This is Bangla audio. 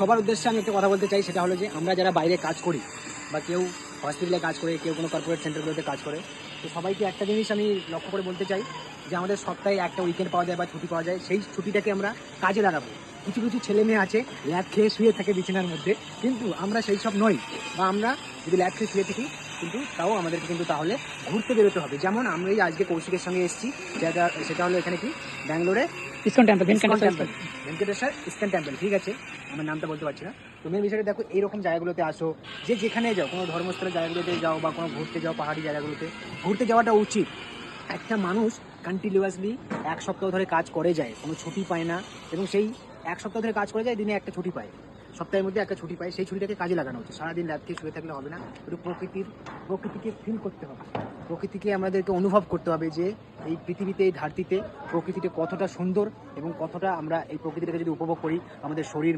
সবার উদ্দেশ্যে আমি একটা কথা বলতে চাই, সেটা হলো যে আমরা যারা বাইরে কাজ করি বা কেউ হসপিটালে কাজ করে, কেউ কোনো কর্পোরেট সেন্টারগুলোতে কাজ করে, তো সবাইকে একটা জিনিস আমি লক্ষ্য করে বলতে চাই যে আমাদের সপ্তাহে একটা উইকেন্ড পাওয়া যায় বা ছুটি পাওয়া যায়, সেই ছুটিটাকে আমরা কাজে লাগাবো। কিছু কিছু ছেলে মেয়ে আছে ল্যাব খেয়ে শুয়ে থাকে বিছানার মধ্যে, কিন্তু আমরা সেই সব নই। বা আমরা যদি ল্যাব খেয়ে শুয়ে থাকি, কিন্তু তাও আমাদেরকে কিন্তু তাহলে ঘুরতে বেরোতে হবে। যেমন আমরা এই আজকে কৌশিকের সঙ্গে এসেছি, সেটা হলো এখানে কি ব্যাঙ্গালোরে ISKCON temple, Venkateshwara ISKCON temple, ঠিক আছে, আমার নামটা বলতে পারছি না। তো মেন বিষয়টা দেখো, এইরকম জায়গাগুলোতে আসো, যে যেখানে যাও, কোনো ধর্মস্থলের জায়গাগুলোতে যাও বা কোনো ঘুরতে যাও, পাহাড়ি জায়গাগুলোতে ঘুরতে যাওয়াটা উচিত। একটা মানুষ কন্টিনিউয়াসলি 1 সপ্তাহ ধরে কাজ করে যায়, কোনো ছুটি পায় না, এবং সেই 1 সপ্তাহ ধরে কাজ করে যায়, দিনে একটা ছুটি পায়, সপ্তাহের মধ্যে একটা ছুটি পায়, সেই ছুটিটাকে কাজে লাগানো হচ্ছে। সারাদিন রাতকে শুয়ে থাকলে হবে না, একটু প্রকৃতিকে ফিল করতে হবে, প্রকৃতিকে আমাদেরকে অনুভব করতে হবে যে এই পৃথিবীতে, এই ধরতিতে প্রকৃতিটা কতটা সুন্দর এবং কতটা আমরা এই প্রকৃতিটাকে যদি উপভোগ করি, আমাদের শরীর